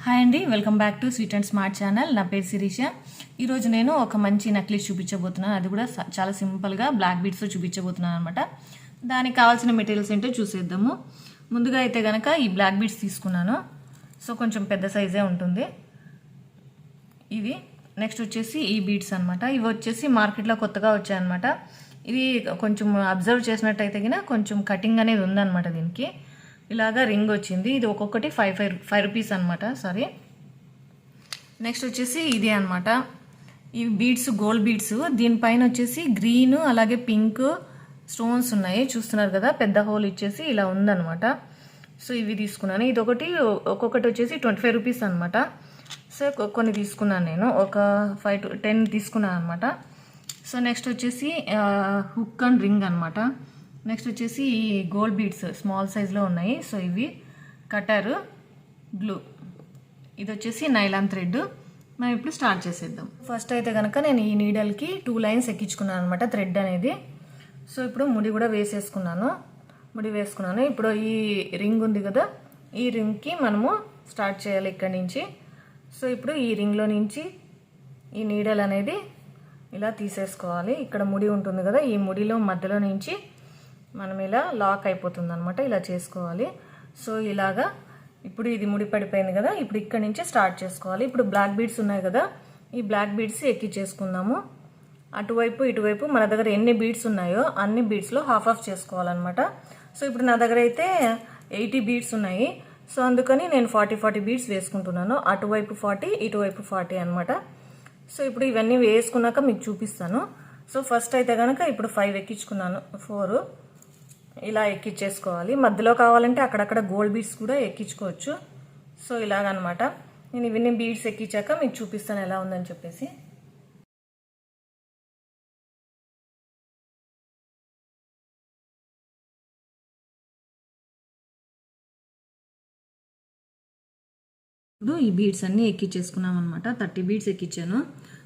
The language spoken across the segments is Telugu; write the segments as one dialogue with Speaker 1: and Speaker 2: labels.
Speaker 1: హాయ్ అండి, welcome back to sweet and smart channel. నా పేరు శిరీష. ఈరోజు నేను ఒక మంచి నెక్లెస్ చూపించబోతున్నాను. అది కూడా చాలా సింపుల్గా బ్లాక్ బీడ్స్తో చూపించబోతున్నాను అనమాట. దానికి కావాల్సిన మెటీరియల్స్ ఏంటో చూసేద్దాము. ముందుగా అయితే కనుక ఈ బ్లాక్ బీడ్స్ తీసుకున్నాను. సో కొంచెం పెద్ద సైజే ఉంటుంది ఇది. నెక్స్ట్ వచ్చేసి ఈ బీడ్స్ అనమాట. ఇవి వచ్చేసి మార్కెట్లో కొత్తగా వచ్చాయన్నమాట. ఇది కొంచెం అబ్జర్వ్ చేసినట్టయితే కనుక కొంచెం కటింగ్ అనేది ఉందన్నమాట. దీనికి ఇలాగా రింగ్ వచ్చింది. ఇది ఒక్కొక్కటి ఫైవ్ రూపీస్ అనమాట. సారీ. నెక్స్ట్ వచ్చేసి ఇది అనమాట. ఇవి బీడ్స్, గోల్డ్ బీడ్స్. దీనిపైన వచ్చేసి గ్రీన్ అలాగే పింక్ స్టోన్స్ ఉన్నాయి, చూస్తున్నారు కదా. పెద్ద హోల్ ఇచ్చేసి ఇలా ఉందన్నమాట. సో ఇవి తీసుకున్నాను. ఇది ఒక్కొక్కటి వచ్చేసి 25 రూపీస్ అనమాట. సో కొన్ని తీసుకున్నాను నేను, ఒక 5 to 10 తీసుకున్నాను అనమాట. సో నెక్స్ట్ వచ్చేసి హుక్ అండ్ రింగ్ అనమాట. నెక్స్ట్ వచ్చేసి ఈ గోల్డ్ బీడ్స్ స్మాల్ సైజ్లో ఉన్నాయి. సో ఇవి కటర్, గ్లూ. ఇది వచ్చేసి నైలాన్ థ్రెడ్. మనం ఇప్పుడు స్టార్ట్ చేసేద్దాం. ఫస్ట్ అయితే కనుక నేను ఈ నీడల్కి 2 లైన్స్ ఎక్కించుకున్నాను అనమాట, థ్రెడ్ అనేది. సో ఇప్పుడు ముడి కూడా వేసుకున్నాను. ఇప్పుడు ఈ రింగ్ ఉంది కదా, ఈ రింగ్కి మనము స్టార్ట్ చేయాలి ఇక్కడి నుంచి. సో ఇప్పుడు ఈ రింగ్లో నుంచి ఈ నీడల్ అనేది ఇలా తీసేసుకోవాలి. ఇక్కడ ముడి ఉంటుంది కదా, ఈ ముడిలో మధ్యలో నుంచి మనం ఇలా లాక్ అయిపోతుంది అనమాట. ఇలా చేసుకోవాలి. సో ఇలాగా ఇప్పుడు ఇది ముడి పడిపోయింది కదా, ఇప్పుడు ఇక్కడ నుంచి స్టార్ట్ చేసుకోవాలి. ఇప్పుడు బ్లాక్ బీడ్స్ ఉన్నాయి కదా, ఈ బ్లాక్ బీడ్స్ ఎక్కించేసుకుందాము. అటువైపు ఇటువైపు మన దగ్గర ఎన్ని బీడ్స్ ఉన్నాయో అన్ని బీడ్స్లో హాఫ్ చేసుకోవాలన్నమాట. సో ఇప్పుడు నా దగ్గర అయితే 80 బీడ్స్ ఉన్నాయి. సో అందుకని నేను 40 బీడ్స్ వేసుకుంటున్నాను. అటువైపు 40, ఇటువైపు 40 అనమాట. సో ఇప్పుడు ఇవన్నీ వేసుకున్నాక మీకు చూపిస్తాను. సో ఫస్ట్ అయితే కనుక ఇప్పుడు 5 ఎక్కించుకున్నాను, 4 ఇలా ఎక్కించేసుకోవాలి. మధ్యలో కావాలంటే అక్కడక్కడ గోల్డ్ బీడ్స్ కూడా ఎక్కించుకోవచ్చు. సో ఇలాగనమాట. నేను ఇవన్నీ బీడ్స్ ఎక్కించాక మీకు చూపిస్తాను ఎలా ఉందని చెప్పేసి. ఇప్పుడు ఈ బీడ్స్ అన్నీ ఎక్కించేసుకున్నాం అనమాట. 30 బీడ్స్ ఎక్కించాను.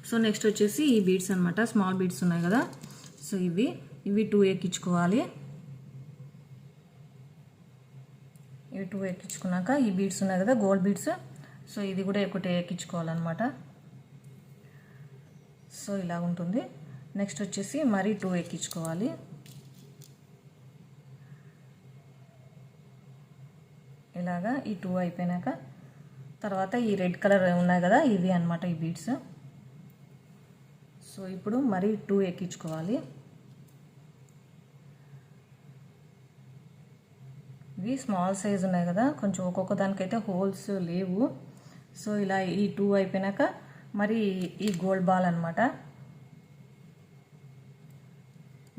Speaker 1: సో నెక్స్ట్ వచ్చేసి ఈ బీడ్స్ అనమాట, స్మాల్ బీడ్స్ ఉన్నాయి కదా. సో ఇవి 2 ఎక్కించుకోవాలి. ఇవి 2 ఎక్కించుకున్నాక ఈ బీడ్స్ ఉన్నాయి కదా, గోల్డ్ బీడ్స్. సో ఇది కూడా ఒకటి ఎక్కించుకోవాలన్నమాట. సో ఇలా ఉంటుంది. నెక్స్ట్ వచ్చేసి మరి 2 ఎక్కించుకోవాలి. ఇలాగా ఈ 2 అయిపోయినాక తర్వాత ఈ రెడ్ కలర్ ఉన్నాయి కదా, ఇవి అన్నమాట ఈ బీడ్స్. సో ఇప్పుడు మరి 2 ఎక్కించుకోవాలి. ఇవి స్మాల్ సైజ్ ఉన్నాయి కదా, కొంచెం ఒక్కొక్క దానికైతే హోల్స్ లేవు. సో ఇలా ఈ 2 అయిపోయినాక మరి ఈ గోల్డ్ బాల్ అనమాట.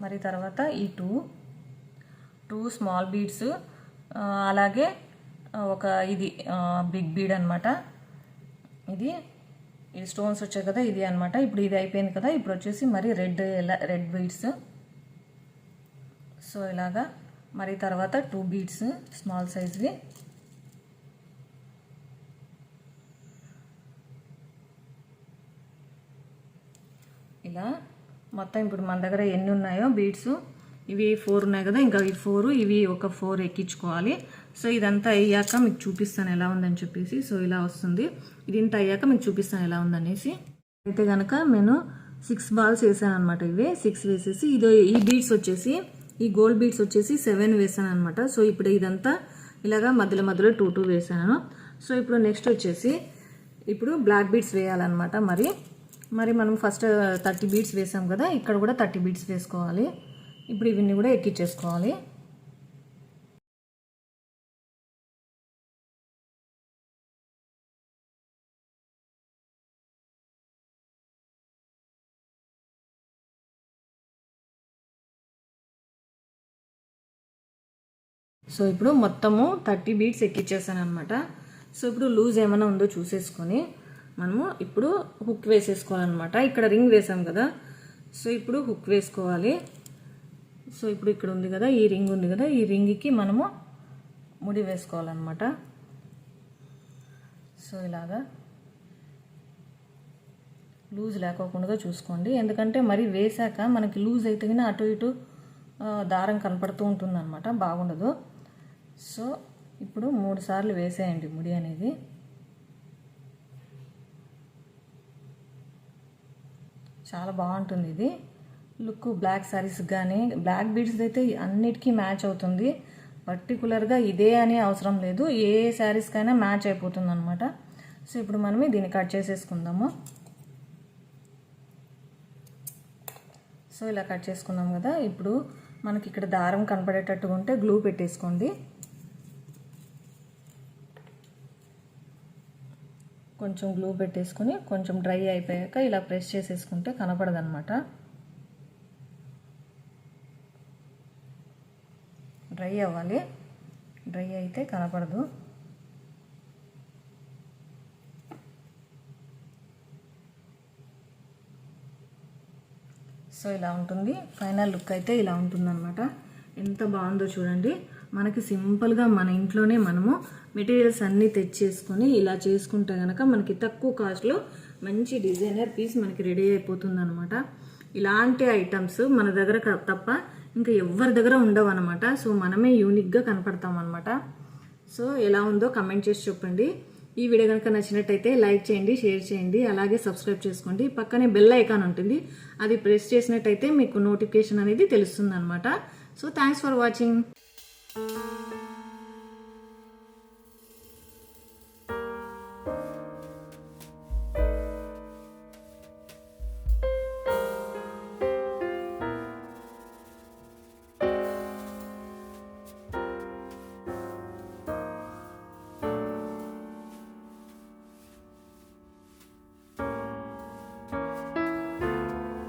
Speaker 1: మరి తర్వాత ఈ 2 స్మాల్ బీడ్స్, అలాగే ఒక ఇది బిగ్ బీడ్ అనమాట. ఇది స్టోన్స్ వచ్చాయి కదా, ఇది అనమాట. ఇప్పుడు ఇది అయిపోయింది కదా, ఇప్పుడు వచ్చేసి మరి రెడ్ బీడ్స్. సో ఇలాగా మరి తర్వాత 2 బీడ్స్ స్మాల్ సైజ్వి. ఇలా మొత్తం ఇప్పుడు మన దగ్గర ఎన్ని ఉన్నాయో బీడ్స్, ఇవి 4 ఉన్నాయి కదా, ఇంకా ఈ 4 ఇవి ఒక 4 ఎక్కించుకోవాలి. సో ఇదంతా అయ్యాక మీకు చూపిస్తాను ఎలా ఉందని చెప్పేసి. సో ఇలా వస్తుంది. ఇది ఇంత అయ్యాక మీకు చూపిస్తాను ఎలా ఉందనేసి. అయితే కనుక నేను 6 బాల్స్ వేసాను అనమాట. ఇవే 6 వేసేసి ఈ బీడ్స్ వచ్చేసి, ఈ గోల్డ్ బీడ్స్ వచ్చేసి 7 వేసాను అనమాట. సో ఇప్పుడు ఇదంతా ఇలాగా మధ్యలో 2 వేసాను. సో ఇప్పుడు నెక్స్ట్ వచ్చేసి ఇప్పుడు బ్లాక్ బీడ్స్ వేయాలన్నమాట. మరి మనం ఫస్ట్ 30 బీడ్స్ వేసాం కదా, ఇక్కడ కూడా 30 బీడ్స్ వేసుకోవాలి. ఇప్పుడు ఇవన్నీ కూడా ఎక్కించేసుకోవాలి. సో ఇప్పుడు మొత్తము 30 బీడ్స్ ఎక్కించేసాను అనమాట. సో ఇప్పుడు లూజ్ ఏమైనా ఉందో చూసేసుకొని మనము ఇప్పుడు హుక్ వేసేసుకోవాలన్నమాట. ఇక్కడ రింగ్ వేసాం కదా, సో ఇప్పుడు హుక్ వేసుకోవాలి. సో ఇప్పుడు ఇక్కడ ఉంది కదా, ఈ రింగ్ ఉంది కదా, ఈ రింగ్కి మనము ముడి వేసుకోవాలన్నమాట. సో ఇలాగా లూజ్ లేకోకుండా చూసుకోండి, ఎందుకంటే మరి వేసాక మనకి లూజ్ అయితే కానీ అటు ఇటు దారం కనపడుతూ ఉంటుంది అనమాట, బాగుండదు. సో ఇప్పుడు 3 సార్లు వేసేయండి ముడి అనేది. చాలా బాగుంటుంది ఇది లుక్. బ్లాక్ శారీస్ కానీ బ్లాక్ బీడ్స్ అయితే అన్నిటికీ మ్యాచ్ అవుతుంది. పర్టికులర్గా ఇదే అని అవసరం లేదు, ఏ శారీస్కైనా మ్యాచ్ అయిపోతుంది అనమాట. సో ఇప్పుడు మనం దీన్ని కట్ చేసేసుకుందాము. సో ఇలా కట్ చేసుకున్నాం కదా. ఇప్పుడు మనకి ఇక్కడ దారం కనపడేటట్టుగా ఉంటే గ్లూ పెట్టేసుకోండి. కొంచెం గ్లూ పెట్టేసుకుని కొంచెం డ్రై అయిపోయాక ఇలా ప్రెస్ చేసేసుకుంటే కనపడదన్నమాట. డ్రై అవ్వాలి, డ్రై అయితే కనపడదు. సో ఇలా ఉంటుంది, ఫైనల్ లుక్ అయితే ఇలా ఉంటుందన్నమాట. ఎంత బాగుందో చూడండి. మనకి సింపుల్గా మన ఇంట్లోనే మనము మెటీరియల్స్ అన్నీ తెచ్చేసుకొని ఇలా చేసుకుంటే కనుక మనకి తక్కువ కాస్ట్లో మంచి డిజైనర్ పీస్ మనకి రెడీ అయిపోతుంది అనమాట. ఇలాంటి ఐటమ్స్ మన దగ్గర తప్ప ఇంకా ఎవరి దగ్గర ఉండవు అనమాట. సో మనమే యూనిక్గా కనపడతాం అనమాట. సో ఎలా ఉందో కమెంట్ చేసి చెప్పండి. ఈ వీడియో కనుక నచ్చినట్టయితే లైక్ చేయండి, షేర్ చేయండి, అలాగే సబ్స్క్రైబ్ చేసుకోండి. పక్కనే బెల్ ఐకాన్ ఉంటుంది, అది ప్రెస్ చేసినట్టయితే మీకు నోటిఫికేషన్ అనేది తెలుస్తుంది అనమాట. So thanks for watching.